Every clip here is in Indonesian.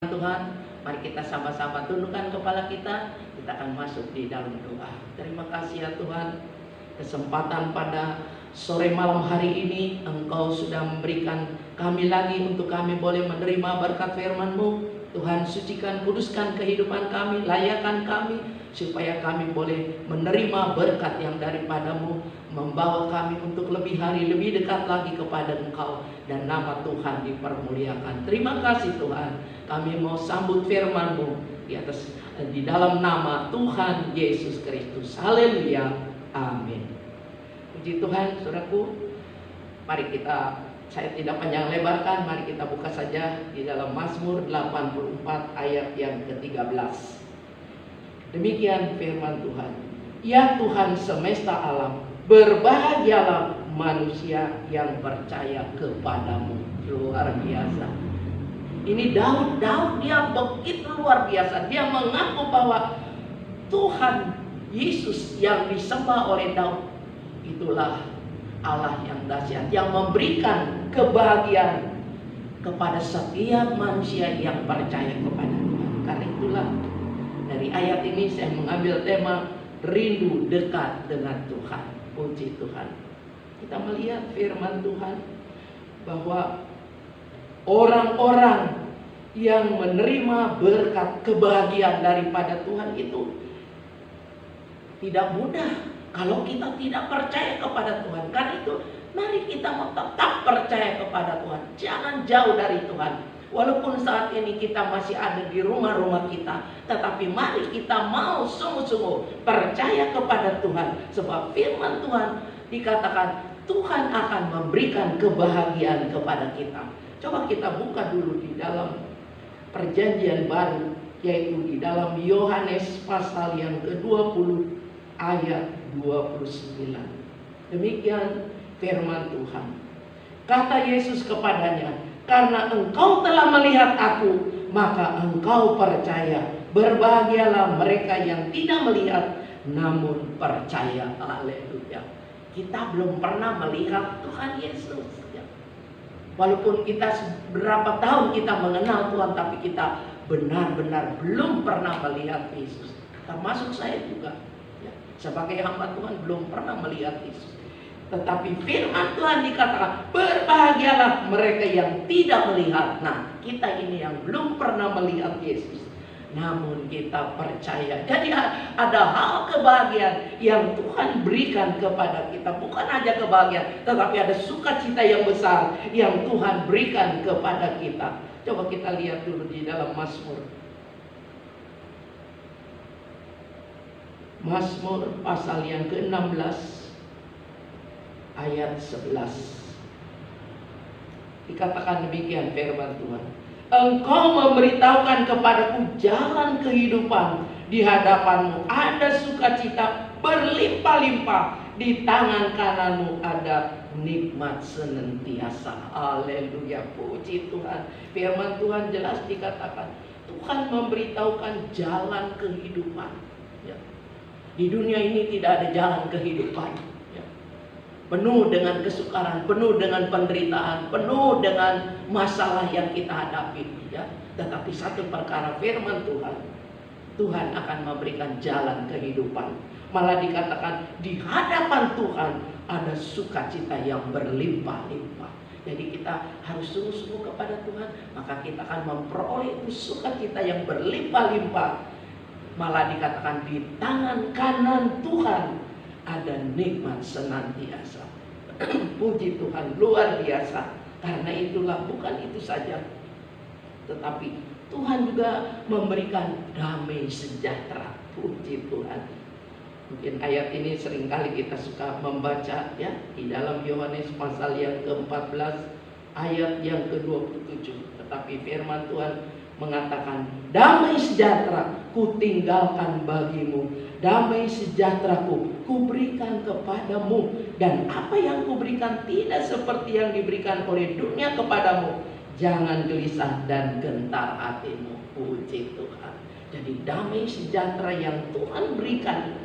Tuhan, mari kita sama-sama tundukkan kepala kita. Kita akan masuk di dalam doa. Terima kasih ya Tuhan, kesempatan pada sore malam hari ini Engkau sudah memberikan kami lagi untuk kami boleh menerima berkat firman-Mu. Tuhan, sucikan, kuduskan kehidupan kami, layakkan kami, supaya kami boleh menerima berkat yang daripada-Mu, membawa kami untuk lebih hari, lebih dekat lagi kepada Engkau, dan nama Tuhan dipermuliakan. Terima kasih Tuhan, kami mau sambut firman-Mu di dalam nama Tuhan Yesus Kristus. Haleluya, amin. Puji Tuhan, saudaraku, mari saya tidak panjang lebarkan, mari kita buka saja di dalam Mazmur 84 ayat yang ke-13. Demikian firman Tuhan. Ya Tuhan semesta alam, berbahagialah manusia yang percaya kepadamu. Luar biasa. Ini Daud dia begitu luar biasa. Dia mengaku bahwa Tuhan Yesus yang disembah oleh Daud itulah Allah yang dahsyat, yang memberikan kebahagiaan kepada setiap manusia yang percaya kepada Tuhan. Karena itulah dari ayat ini saya mengambil tema rindu dekat dengan Tuhan. Puji Tuhan. Kita melihat firman Tuhan bahwa orang-orang yang menerima berkat kebahagiaan daripada Tuhan itu tidak mudah kalau kita tidak percaya kepada Tuhan. Karena itu mari kita tetap percaya kepada Tuhan. Jangan jauh dari Tuhan. Walaupun saat ini kita masih ada di rumah-rumah kita, tetapi mari kita mau sungguh-sungguh percaya kepada Tuhan. Sebab firman Tuhan dikatakan Tuhan akan memberikan kebahagiaan kepada kita. Coba kita buka dulu di dalam perjanjian baru, yaitu di dalam Yohanes pasal yang ke-20 ayat 29. Demikian firman Tuhan. Kata Yesus kepadanya, karena engkau telah melihat aku, maka engkau percaya. Berbahagialah mereka yang tidak melihat, namun percaya. Haleluya. Kita belum pernah melihat Tuhan Yesus. Walaupun kita berapa tahun kita mengenal Tuhan, tapi kita benar-benar belum pernah melihat Yesus. Termasuk saya juga. Sebagai hamba Tuhan belum pernah melihat Yesus. Tetapi firman Tuhan dikatakan berbahagialah mereka yang tidak melihat. Nah, kita ini yang belum pernah melihat Yesus, namun kita percaya. Jadi ada hal kebahagiaan yang Tuhan berikan kepada kita. Bukan hanya kebahagiaan, tetapi ada sukacita yang besar yang Tuhan berikan kepada kita. Coba kita lihat dulu di dalam Mazmur pasal yang ke-16 ayat 11. Dikatakan demikian firman Tuhan. Engkau memberitahukan kepadaku jalan kehidupan, di hadapanmu ada sukacita berlimpah-limpah, di tangan kananmu ada nikmat senantiasa. Haleluya, puji Tuhan. Firman Tuhan jelas dikatakan Tuhan memberitahukan jalan kehidupan. Di dunia ini tidak ada jalan kehidupan. Penuh dengan kesukaran, penuh dengan penderitaan, penuh dengan masalah yang kita hadapi. Tetapi satu perkara firman Tuhan, Tuhan akan memberikan jalan kehidupan. Malah dikatakan di hadapan Tuhan ada sukacita yang berlimpah-limpah. Jadi kita harus sungguh-sungguh kepada Tuhan, maka kita akan memperoleh sukacita yang berlimpah-limpah. Malah dikatakan di tangan kanan Tuhan ada nikmat senantiasa. Puji Tuhan, luar biasa. Karena itulah bukan itu saja, tetapi Tuhan juga memberikan damai sejahtera. Puji Tuhan. Mungkin ayat ini seringkali kita suka membaca ya, di dalam Yohanes pasal yang ke-14 ayat yang ke-27. Tetapi firman Tuhan mengatakan, damai sejahtera ku tinggalkan bagimu, damai sejahteraku ku berikan kepadamu, dan apa yang ku berikan tidak seperti yang diberikan oleh dunia kepadamu. Jangan gelisah dan gentar hatimu. Puji Tuhan. Jadi damai sejahtera yang Tuhan berikan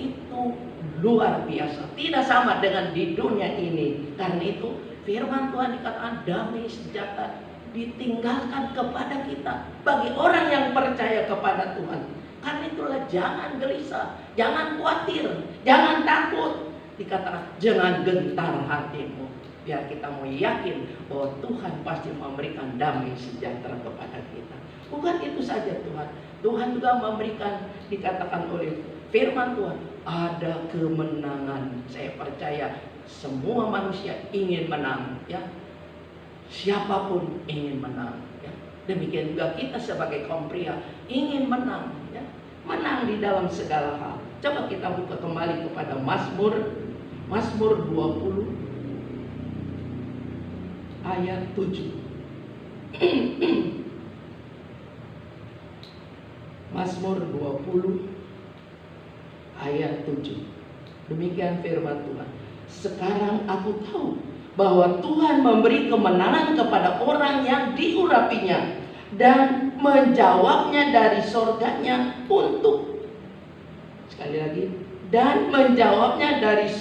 itu luar biasa, tidak sama dengan di dunia ini. Karena itu firman Tuhan dikatakan damai sejahtera ditinggalkan kepada kita. Bagi orang yang percaya kepada Tuhan. Karena itulah jangan gelisah, jangan khawatir, jangan takut. Dikatakan jangan gentar hatimu. Biar kita mau yakin bahwa Tuhan pasti memberikan damai sejahtera kepada kita. Bukan itu saja Tuhan. Tuhan juga memberikan, dikatakan oleh firman Tuhan, ada kemenangan. Saya percaya semua manusia ingin menang, ya. Siapapun ingin menang, ya. Demikian juga kita sebagai kaum pria ingin menang, ya. Menang di dalam segala hal. Coba kita buka kembali kepada Mazmur 20 ayat 7. Mazmur 20 ayat 7. Demikian firman Tuhan. Sekarang aku tahu bahwa Tuhan memberi kemenangan kepada orang yang diurapinya dan menjawabnya dari sorganya untuk, sekali lagi, dan menjawabnya dari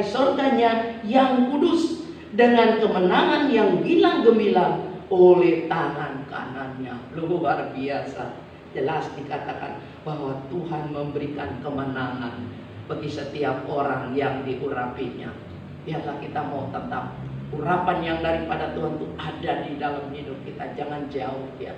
sorganya yang kudus dengan kemenangan yang gilang gemilang oleh tangan kanannya. Luar biasa. Jelas dikatakan bahwa Tuhan memberikan kemenangan bagi setiap orang yang diurapinya. Biarlah kita mau tetap urapan yang daripada Tuhan itu ada di dalam hidup kita. Jangan jauh, ya.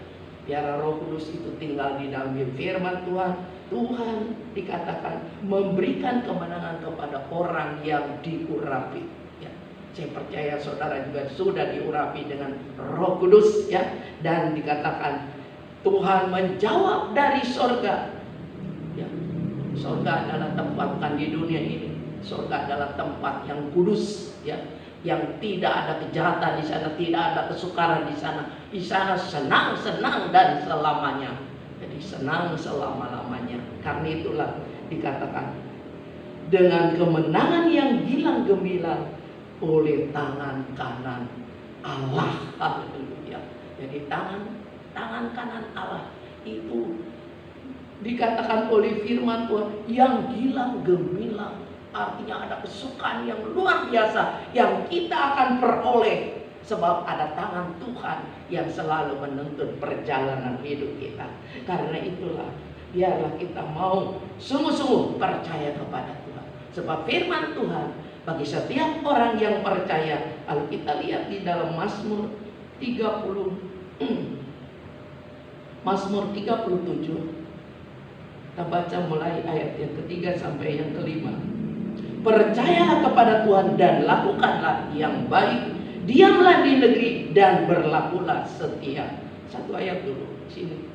Biar Roh Kudus itu tinggal di dalam firman Tuhan. Tuhan dikatakan memberikan kemenangan kepada orang yang diurapi, ya. Saya percaya saudara juga sudah diurapi dengan Roh Kudus, ya. Dan dikatakan Tuhan menjawab dari sorga, ya. Sorga adalah tempat, bukan di dunia ini. Sorga adalah tempat yang kudus, ya. Yang tidak ada kejahatan di sana, tidak ada kesukaran di sana. Di sana senang-senang dan selamanya. Jadi senang selama-lamanya. Karena itulah dikatakan dengan kemenangan yang gilang gemilang oleh tangan kanan Allah. Haleluya. Jadi tangan kanan Allah itu dikatakan oleh firman Tuhan yang gilang gemilang. Artinya ada kesukaan yang luar biasa yang kita akan peroleh. Sebab ada tangan Tuhan yang selalu menuntun perjalanan hidup kita. Karena itulah biarlah kita mau sungguh-sungguh percaya kepada Tuhan. Sebab firman Tuhan bagi setiap orang yang percaya. Kalau kita lihat di dalam Mazmur 30, Mazmur 37, kita baca mulai ayat yang ketiga sampai yang kelima. Percayalah kepada Tuhan dan lakukanlah yang baik. Diamlah di negeri dan berlakulah setia. Satu ayat dulu sini.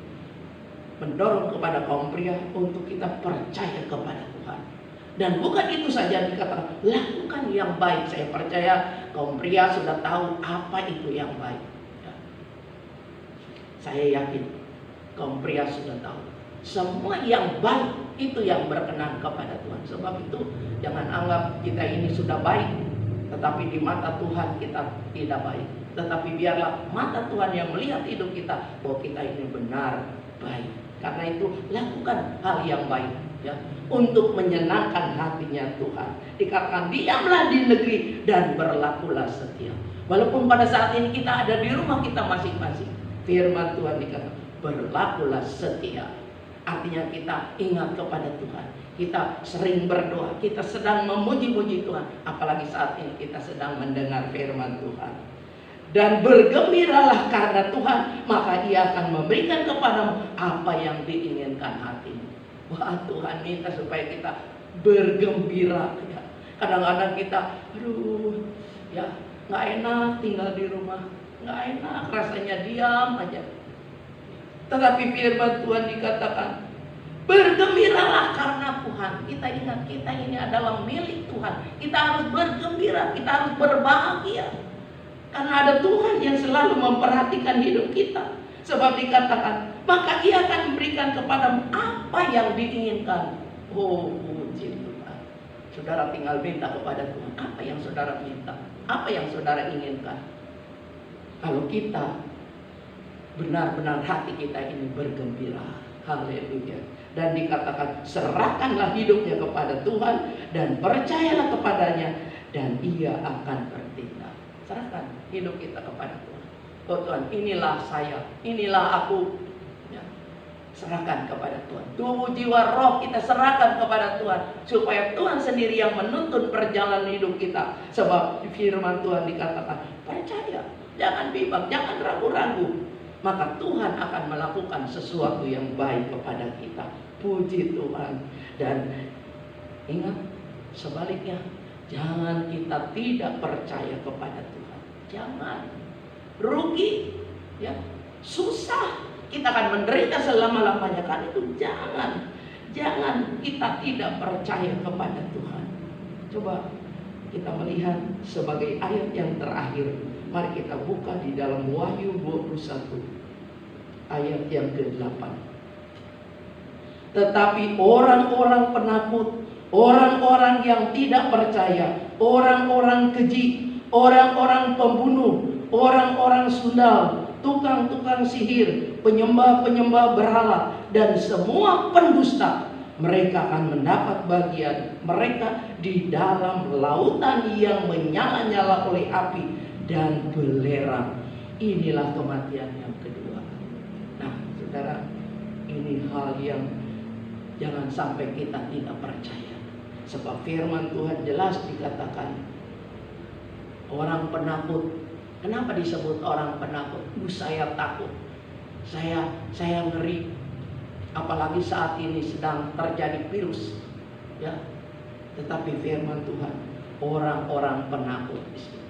Mendorong kepada kaum pria untuk kita percaya kepada Tuhan. Dan bukan itu saja dikatakan lakukan yang baik. Saya percaya kaum pria sudah tahu apa itu yang baik, ya. Saya yakin kaum pria sudah tahu. Semua yang baik itu yang berkenan kepada Tuhan. Sebab itu jangan anggap kita ini sudah baik, tetapi di mata Tuhan kita tidak baik. Tetapi biarlah mata Tuhan yang melihat hidup kita bahwa kita ini benar baik. Karena itu lakukan hal yang baik, ya, untuk menyenangkan hatinya Tuhan. Dikatakan diamlah di negeri dan berlakulah setia. Walaupun pada saat ini kita ada di rumah kita masing-masing, firman Tuhan dikatakan berlakulah setia. Artinya kita ingat kepada Tuhan. Kita sering berdoa. Kita sedang memuji-muji Tuhan. Apalagi saat ini kita sedang mendengar firman Tuhan. Dan bergembiralah karena Tuhan. Maka Ia akan memberikan kepadamu apa yang diinginkan hatimu. Wah, Tuhan minta supaya kita bergembira, ya. Kadang-kadang kita aduh, ya, gak enak tinggal di rumah. Gak enak, rasanya diam aja. Tetapi firman Tuhan dikatakan bergembiralah karena Tuhan. Kita ingat kita ini adalah milik Tuhan. Kita harus bergembira, kita harus berbahagia. Karena ada Tuhan yang selalu memperhatikan hidup kita. Sebab dikatakan maka Ia akan memberikan kepadamu apa yang diinginkan. Oh, puji Tuhan. Saudara tinggal minta kepada Tuhan apa yang saudara minta, apa yang saudara inginkan. Kalau kita benar-benar hati kita ini bergembira. Haleluya. Dan dikatakan serahkanlah hidupnya kepada Tuhan dan percayalah kepadanya dan Ia akan bertindak. Serahkan hidup kita kepada Tuhan. Oh Tuhan, inilah saya, inilah aku. Ya, serahkan kepada Tuhan. Tubuh, jiwa, roh kita serahkan kepada Tuhan, supaya Tuhan sendiri yang menuntun perjalanan hidup kita. Sebab di firman Tuhan dikatakan, percaya, jangan bimbang, jangan ragu-ragu, maka Tuhan akan melakukan sesuatu yang baik kepada kita. Puji Tuhan. Dan ingat, sebaliknya, jangan kita tidak percaya kepada Tuhan. Jangan. Rugi, ya, susah, kita akan menderita selama-lamanya. Kan itu jangan kita tidak percaya kepada Tuhan. Coba kita melihat sebagai ayat yang terakhir. Mari kita buka di dalam Wahyu 21 ayat yang ke-8. Tetapi orang-orang penakut, orang-orang yang tidak percaya, orang-orang keji, orang-orang pembunuh, orang-orang sundal, tukang-tukang sihir, penyembah-penyembah berhala, dan semua pendusta, mereka akan mendapat bagian mereka di dalam lautan yang menyala-nyala oleh api dan belerang. Inilah kematian yang kedua. Nah, saudara, ini hal yang jangan sampai kita tidak percaya. Sebab firman Tuhan jelas dikatakan, orang penakut. Kenapa disebut orang penakut? Saya takut, saya ngeri. Apalagi saat ini sedang terjadi virus, ya. Tetapi firman Tuhan, orang-orang penakut di sini.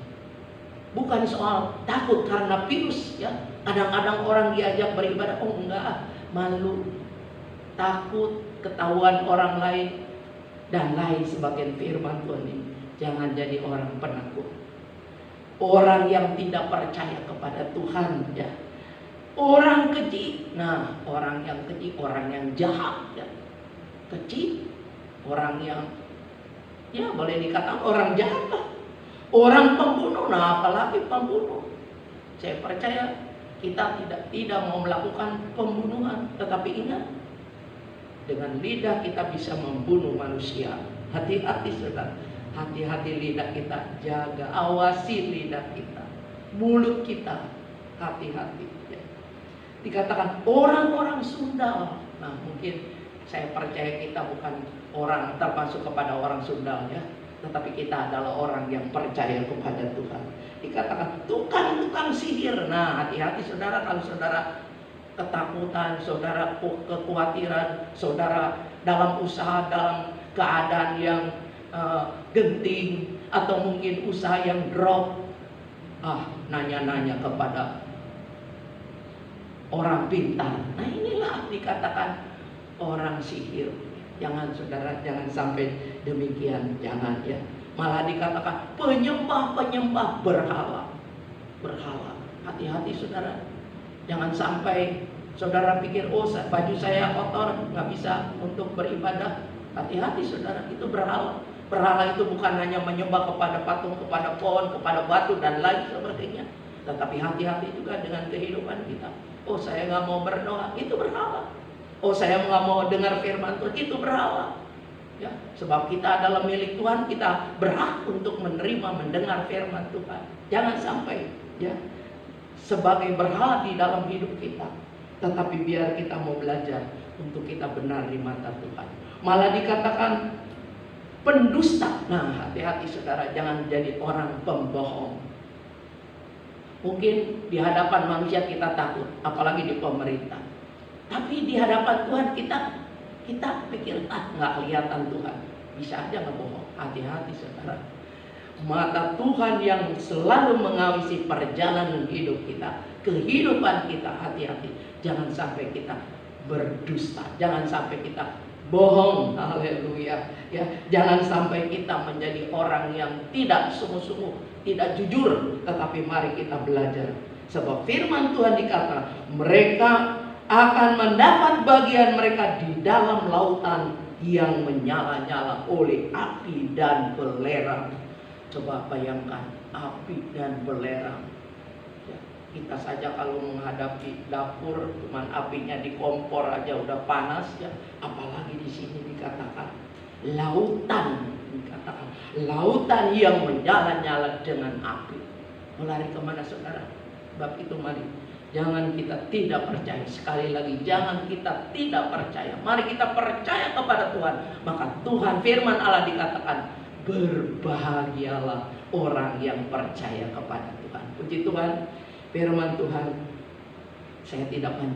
Bukan soal takut karena virus, ya. Kadang-kadang orang diajak beribadah, oh enggak, malu, takut ketahuan orang lain, dan lain sebagainya. Firman Tuhan ini, jangan jadi orang penakut, orang yang tidak percaya kepada Tuhan, ya. Orang keji. Nah, orang yang keji, orang yang jahat, ya. Keji, orang yang, ya boleh dikatakan orang jahat lah. Orang pembunuh, nah apalagi pembunuh. Saya percaya kita tidak mau melakukan pembunuhan, tetapi ingat, dengan lidah kita bisa membunuh manusia. Hati-hati saudara, hati-hati lidah kita, jaga, awasi lidah kita, mulut kita, hati-hati. Ya. Dikatakan orang-orang sundal. Nah, mungkin saya percaya kita bukan orang termasuk kepada orang sundal, ya, tetapi kita adalah orang yang percaya kepada Tuhan. Dikatakan tukang-tukang sihir. Nah, hati-hati saudara, kalau saudara ketakutan, saudara kekhawatiran, saudara dalam usaha, dalam keadaan yang genting, atau mungkin usaha yang drop, nanya-nanya kepada orang pintar. Nah, inilah dikatakan orang sihir. Jangan saudara, jangan sampai demikian, jangan, ya. Malah dikatakan penyembah-penyembah berhala. Hati-hati saudara. Jangan sampai saudara pikir, oh baju saya kotor, nggak bisa untuk beribadah. Hati-hati saudara, itu berhala. Berhala itu bukan hanya menyembah kepada patung, kepada pohon, kepada batu, dan lain sebagainya. Tetapi hati-hati juga dengan kehidupan kita. Oh, saya nggak mau berdoa, itu berhala. Oh, saya nggak mau dengar firman Tuhan, itu berhala. Ya, sebab kita adalah milik Tuhan, kita berhak untuk menerima, mendengar firman Tuhan. Jangan sampai, ya, sebagai berhala di dalam hidup kita. Tetapi biar kita mau belajar untuk kita benar di mata Tuhan. Malah dikatakan pendusta. Nah, hati-hati saudara, jangan jadi orang pembohong. Mungkin di hadapan manusia kita takut, apalagi di pemerintah. Tapi di hadapan Tuhan kita pikir, nggak kelihatan Tuhan. Bisa aja ngebohong. Hati-hati saudara. Mata Tuhan yang selalu mengawasi perjalanan hidup kita, kehidupan kita, hati-hati. Jangan sampai kita berdusta, jangan sampai kita bohong, haleluya, ya. Jangan sampai kita menjadi orang yang tidak sungguh-sungguh, tidak jujur, tetapi mari kita belajar. Sebab firman Tuhan dikata, mereka akan mendapat bagian mereka di dalam lautan yang menyala-nyala oleh api dan belerang. Coba bayangkan, api dan belerang. Ya, kita saja kalau menghadapi dapur, cuman apinya di kompor aja udah panas, ya. Apalagi di sini dikatakan lautan, lautan yang menyala-nyala dengan api. Melari kemana saudara? Sebab itu mari, jangan kita tidak percaya. Sekali lagi, jangan kita tidak percaya. Mari kita percaya kepada Tuhan. Maka Tuhan, firman Allah dikatakan, berbahagialah orang yang percaya kepada Tuhan. Puji Tuhan, firman Tuhan. Saya tidak